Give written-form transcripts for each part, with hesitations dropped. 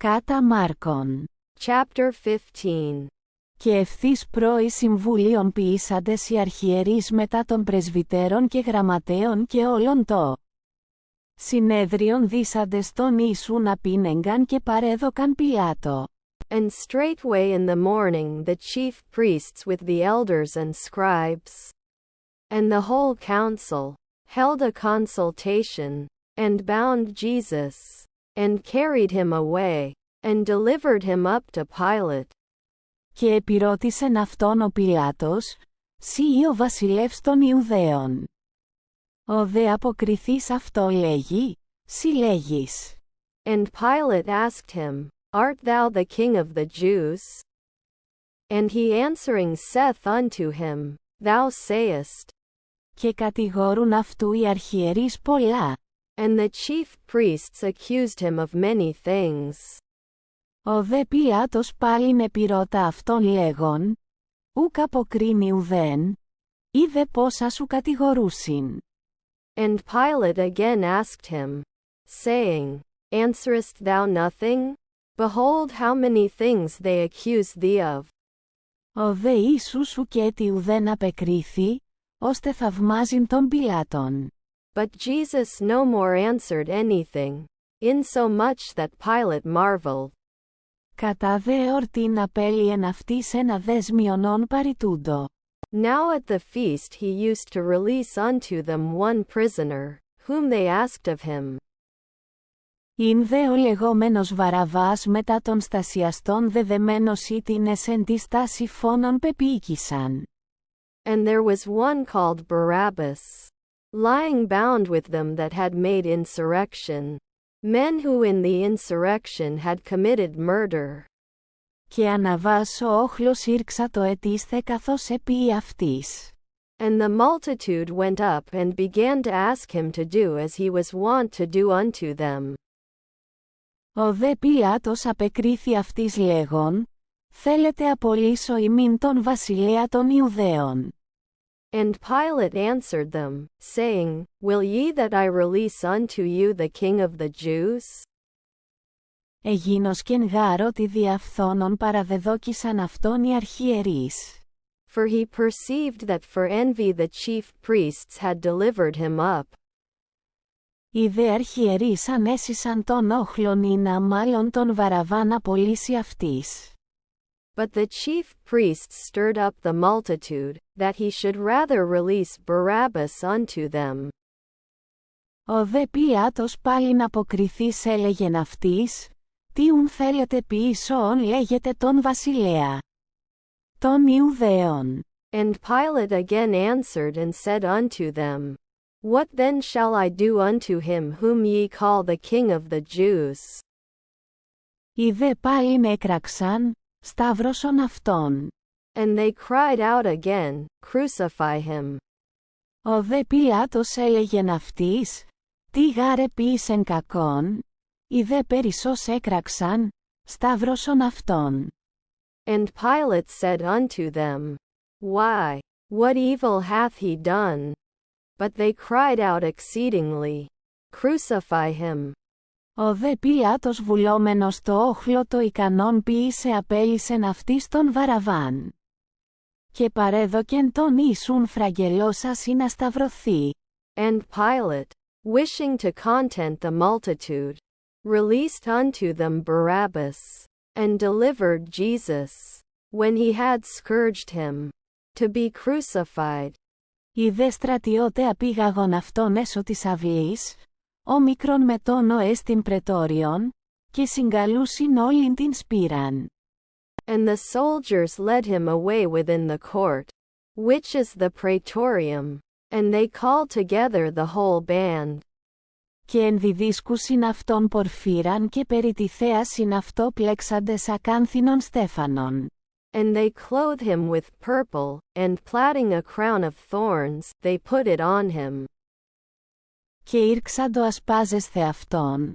Κατά Μάρκον. Chapter 15. Και ευθύς πρώη συμβουλίων ποιήσαντες οι αρχιερείς μετά των πρεσβυτέρων και γραμματέων και όλων το συνέδριον δίσαντες τον Ιησούν απήνεγκαν και παρέδωκαν Πιλάτο. And straightway in the morning the chief priests with the elders and scribes, and the whole council, held a consultation, and bound Jesus, and carried him away, and delivered him up to Pilate. Και επιρώτησεν αυτόν ο Πιλάτος, «Συ ο βασιλεύς των Ιουδαίων». Ο δε αποκριθείς αυτό λέγει, «Συ λέγεις». And Pilate asked him, Art thou the king of the Jews? And he answering saith unto him, Thou sayest. Και κατηγορούν αυτού οι αρχιερείς πολλά. And the chief priests accused him of many things. Ο δε Πιλάτος πάλιν επιρώτα αυτόν λέγον, «Ουκ αποκρίνει ουδέν, ή δε πόσα σου κατηγορούσιν». And Pilate again asked him, saying, Answerest thou nothing? Behold how many things they accuse thee of. Ο δε Ιησούς ουκέτι ουδέν απεκρίθη, ώστε θαυμάζειν τον Πιλάτον. But Jesus no more answered anything, insomuch that Pilate marveled. Κατά δε εορτήν απέλυεν αυτοίς ένα δέσμιονόν παρητούντο. Now at the feast he used to release unto them one prisoner, whom they asked of him. Ειν δε ο λεγόμενος Βαραβάς μετά των στασιαστών δεδεμένος ήτινες εν τη στάση φόνων πεποίηκησαν. And there was one called Barabbas, lying bound with them that had made insurrection, men who in the insurrection had committed murder. Και αναβάς ο όχλος ήρξα το ετίσθε καθώς επίη αυτής. And the multitude went up and began to ask him to do as he was wont to do unto them. Ο δε Πιλάτος απεκρίθη αυτής λέγον, «Θέλετε απολύσω ημίν τον βασιλέα των Ιουδαίων». And Pilate answered them, saying, Will ye that I release unto you the king of the Jews? Εγίνος κεν γάρο τη διαφθόνων παραδεδόκησαν αυτόν οι αρχιερείς. For he perceived that for envy the chief priests had delivered him up. Οι δε αρχιερείς ανέσυσαν τον όχλον ή να μάλλον τον Βαραβάν απολύσει αυτής. But the chief priests stirred up the multitude, that he should rather release Barabbas unto them. Ο δε Πιλάτος πάλιν αποκριθείς έλεγεν αυτής, «Τι ουν θέλετε ποιήσωον λέγετε τον βασιλέα των Ιουδαίων». And Pilate again answered and said unto them, What then shall I do unto him whom ye call the king of the Jews? Οι δε πάλιν έκραξαν, σταύρωσον αυτόν. And they cried out again, Crucify him. Ο δε Πιλάτος έλεγεν αυτής, «Τι γάρε ποιήσεν κακόν», οι δε περισσός έκραξαν, σταύρωσον αυτόν. And Pilate said unto them, Why, what evil hath he done? But they cried out exceedingly, Crucify him. Ο δε Πιλάτος βουλόμενος το όχλο το ικανόν ποιήσε απέλυσεν αυτής τον Βαραβάν. Και παρέδοκεν τον Ιησούν φραγγελώσας ή να σταυρωθεί. And Pilate, wishing to content the multitude, released unto them Barabbas, and delivered Jesus, when he had scourged him, to be crucified. Οι δε στρατιώτε απήγαγον αυτόν έσω της αυλής, όμικρον με τόνο εστιν πρετόριον, και συγκαλούσιν όλην την σπήραν. And the soldiers led him away within the court, which is the praetorium, and they called together the whole band. Και ενδιδίσκουσιν αυτόν πορφύραν και περί τη θέασιν αυτό πλέξαντες ακάνθινον στέφανον. And they clothed him with purple, and plaiting a crown of thorns, they put it on him. Και ήρξαντο ασπάζεσθε αυτόν,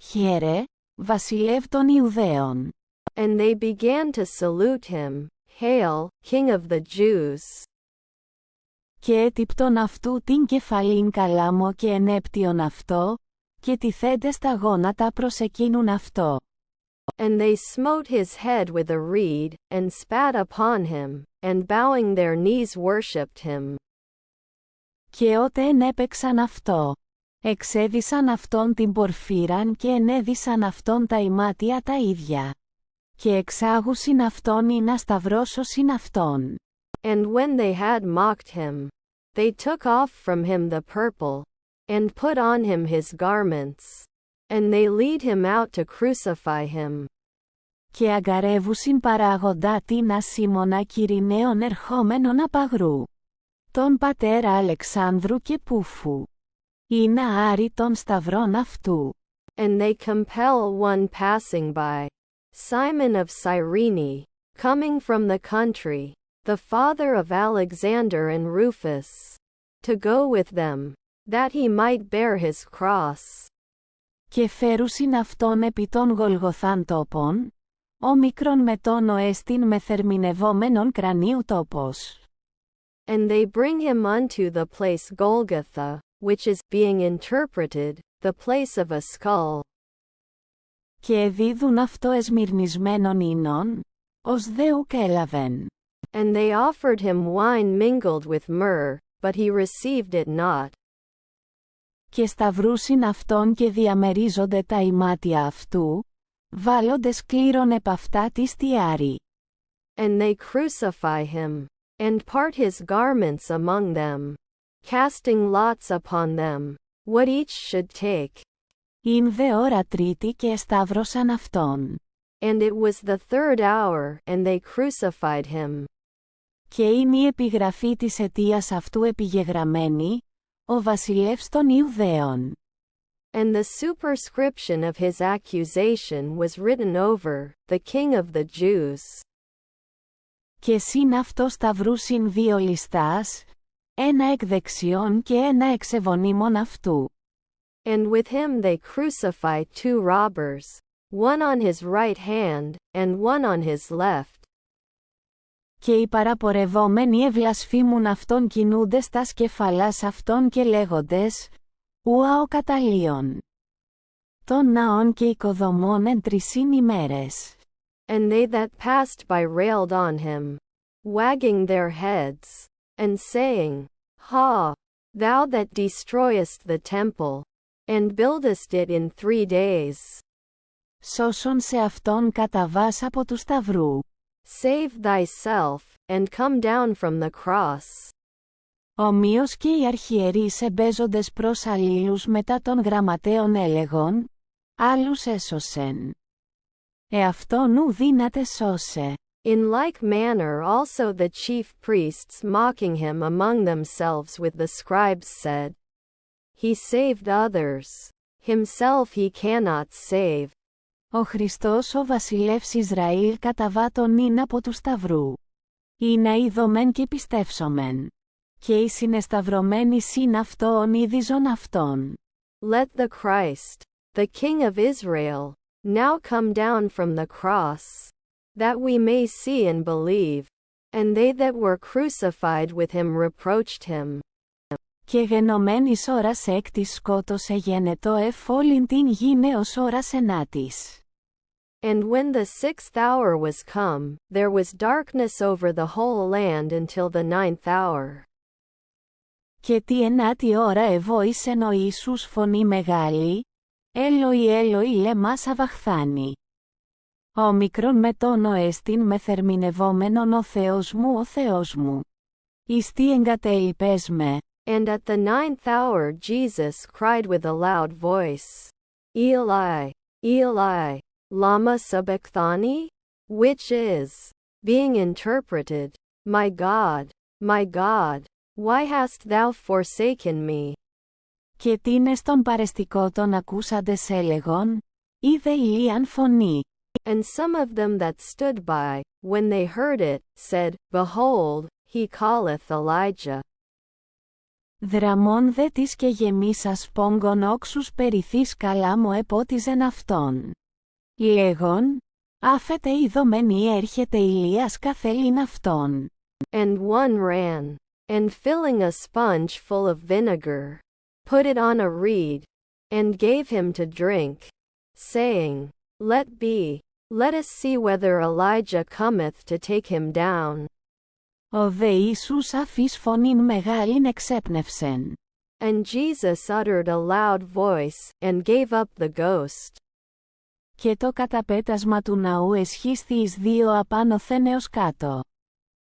«Χαίρε, βασιλεύ των Ιουδαίων». And they began to salute him, Hail, King of the Jews. Και έτυπτον αυτού την κεφαλήν καλάμο και ενέπτυον αυτό, και τιθέντες τα γόνατα προς εκείνουν αυτό. And they smote his head with a reed, and spat upon him, and bowing their knees worshipped him. Και ότεν έπαιξαν αυτό, εξέδισαν αυτόν την πορφύραν και ενέδισαν αυτόν τα ημάτια τα ίδια. Και εξάγουσιν αυτόν ή να σταυρώσωσιν αυτόν. And when they had mocked him, they took off from him the purple, and put on him his garments, and they lead him out to crucify him. Και αγκαρεύουσιν παράγοντα την ασήμωνα Κυριναίων ερχόμενον απαγρού. Τον πατέρα Αλεξάνδρου και Πούφου. Ή να άρει τον σταυρόν αυτού. And they compel one passing by, Simon of Cyrene, coming from the country, the father of Alexander and Rufus, to go with them, that he might bear his cross. Και φέρουσιν αυτόν επί των Γολγοθάν τόπων, όμικρον με τόνο εστιν μεθερμινευόμενον κρανίου τόπος. And they bring him unto the place Golgotha, which is, being interpreted, the place of a skull. Και εδίδουν αυτό εσμυρνισμένον ίνων, ως δε ουκ έλαβεν. And they offered him wine mingled with myrrh, but he received it not. Και σταυρούσιν αυτόν και διαμερίζονται τα ημάτια αυτού, βάλλοντες κλήρον επ' αυτά τη στιάρη. And they crucify him, and part his garments among them, casting lots upon them, what each should take. Ην δε ώρα τρίτη και εσταύρωσαν αυτόν. And it was the third hour, and they crucified him. Και είναι η επιγραφή της αιτίας αυτού επιγεγραμμένη, ο βασιλεύς των Ιουδαίων. And the superscription of his accusation was written over, the King of the Jews. Και συν αυτό σταυρούσιν δύο ληστάς, ένα εκ δεξιών και ένα εξ ευωνύμων αυτού. And with him they crucify two robbers, one on his right hand, and one on his left. Και οι παραπορευόμενοι ευλασφήμουν αυτόν κινούντες τας κεφαλάς αυτών και λέγοντες, ουα ο καταλίων. Των ναών και οικοδομών εν 3 ημέρες. And they that passed by railed on him, wagging their heads, and saying, Ha! Thou that destroyest the temple, and buildest it in 3 days. Σώσον σε αυτόν καταβάς από του σταυρού. Save thyself, and come down from the cross. Ομοίως και οι αρχιερείς εμπέζοντες προς αλλήλους μετά των γραμματέων έλεγον, άλλους έσωσεν. Εαυτόν ου δύναται σώσε. In like manner also the chief priests mocking him among themselves with the scribes said, He saved others, himself he cannot save. Ο Χριστός ο βασιλεύς Ισραήλ καταβά τον νυν από του σταυρού. Ή να ειδωμέν και πιστεύσομεν. Και οι συνεσταυρωμένοι συν αυτόν είδιζον αυτόν. Let the Christ, the King of Israel, now come down from the cross, that we may see and believe. And they that were crucified with him reproached him. Και γενομέν εις ώρας έκτης σκότος εγένετο εφ' όλην την γην έως ώρας ενάτης. And when the 6th hour was come, there was darkness over the whole land until the 9th hour. Και τη ενάτη ώρα εβόησεν ο Ιησούς φωνή μεγάλη, Έλοι Έλοι λεμά σαβαχθάνη. Ο μικρόν με τόνο εστίν μεθερμινευόμενον ο Θεός μου. Εις τι εγκατέλειπες με. And at the 9th hour Jesus cried with a loud voice, Eli, Eli, lama sabachthani? Which is, being interpreted, my God, why hast thou forsaken me? Και τίνες των παρεστικότων ακούσαντες έλεγον, είδε ηλίαν φωνή. And some of them that stood by, when they heard it, said, Behold, he calleth Elijah. Δραμών δε της και γεμίσας πόγκον όξους περιθείς καλά μου επότιζεν αυτόν. Λέγον, άφετε ειδωμένοι έρχεται Ηλίας καθέλην αυτόν. And one ran, and filling a sponge full of vinegar, put it on a reed, and gave him to drink, saying, Let be, Let us see whether Elijah cometh to take him down. Ο δε Ιησούς αφής φωνήν μεγάλην εξέπνευσεν. And Jesus uttered a loud voice, and gave up the ghost. Και το καταπέτασμα του ναού εσχίσθη εις δύο απάνωθεν έως κάτω.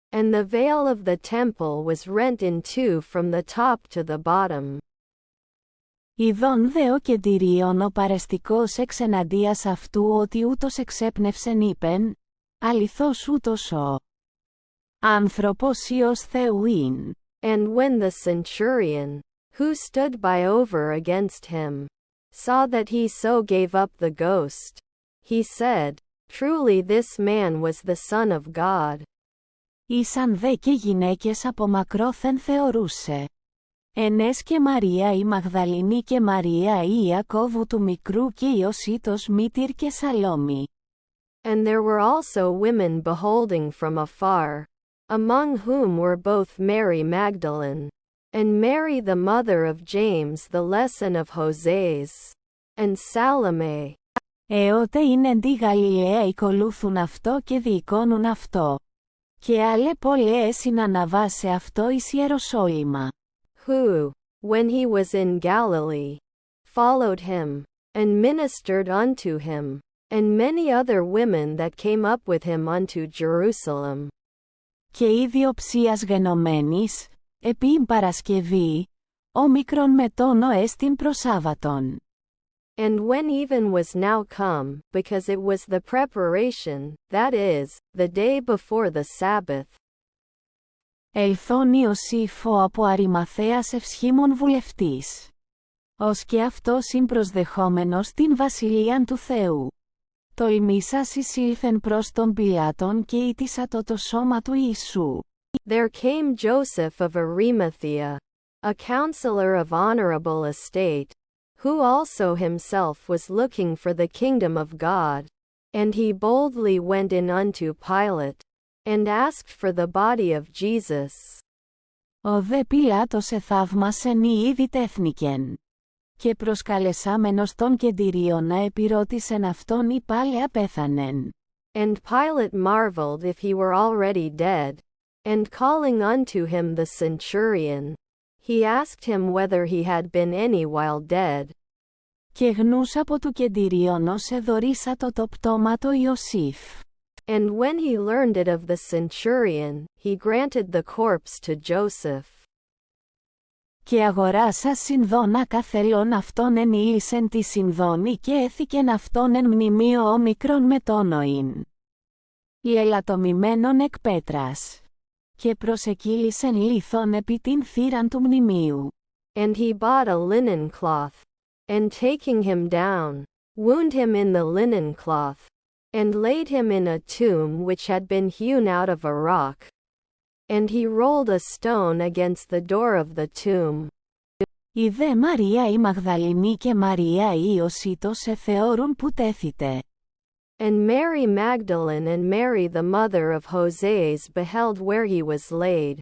And the veil of the temple was rent in two from the top to the bottom. Ιδών δε ο κεντηρίων ο παρεστικός εξεναντίας αυτού ότι ούτως εξέπνευσεν είπεν, αληθώς ούτως ο άνθρωπος Υιός Θεού ειν. And when the centurion, who stood by over against him, saw that he so gave up the ghost, he said, truly this man was the Son of God. Ήσαν δε και γυναίκες από μακρόθεν θεωρούσε. Ενές και Μαρία η Μαγδαληνή και Μαρία η Ιακώβου του μικρού και Ιωσήτος μήτηρ και Σαλόμη. And there were also women beholding from afar, among whom were both Mary Magdalene, and Mary the mother of James the less and of Hoseas, and Salome. Εότε είναι εν τη Γαλιλαία οικολούθουν αυτό και διεικόνουν αυτό. Και άλλε πολλές συναναβάσε αυτό εις Ιεροσόλυμα. Who, when he was in Galilee, followed him, and ministered unto him, and many other women that came up with him unto Jerusalem. Και ήδη οψίας γενομένης, επί Παρασκευή, όμικρον μετώνω έστιν προς Σάββατον. And when even was now come, because it was the preparation, that is, the day before the Sabbath. Ελθόν Ιωσήφο από Αριμαθέας ευσχήμων βουλευτής. Ως και αυτός συμπροσδεχόμενος την βασιλείαν του Θεού. Τολμήσας εισήλθεν προς τον Πιλάτων και ήτισατο το σώμα του Ιησού. There came Joseph of Arimathea, a counselor of honorable estate, who also himself was looking for the kingdom of God, and he boldly went in unto Pilate, and asked for the body of Jesus. Ο δε Πιλάτος εθαύμασεν ή ήδη τέθνικεν. Και προσκαλεσάμενος τον κεντηρίον να επιρώτησεν αυτόν ή πάλι απέθανεν. And Pilate marveled if he were already dead, and calling unto him the centurion, he asked him whether he had been any while dead. Και γνούς από του κεντηρίον ως εδωρήσατο το πτώμα το Ιωσήφ. And when he learned it of the centurion, he granted the corpse to Joseph. Και αγοράσας συνδώνα καθελών αυτόν ενήλυσεν τη συνδώνη και έθηκεν αυτόν εν μνημείο όμικρον μετόνοην. Λελατομημένον εκ πέτρας. Και προσεκύλησεν λίθον επί την θύραν του μνημείου. And he bought a linen cloth, and taking him down, wound him in the linen cloth, and laid him in a tomb which had been hewn out of a rock. And he rolled a stone against the door of the tomb. Η δε Μαρία η Μαγδαληνή και Μαρία η Ιωσήτος εθεώρουν που τέθητε. And Mary Magdalene and Mary the mother of Hoseas beheld where he was laid.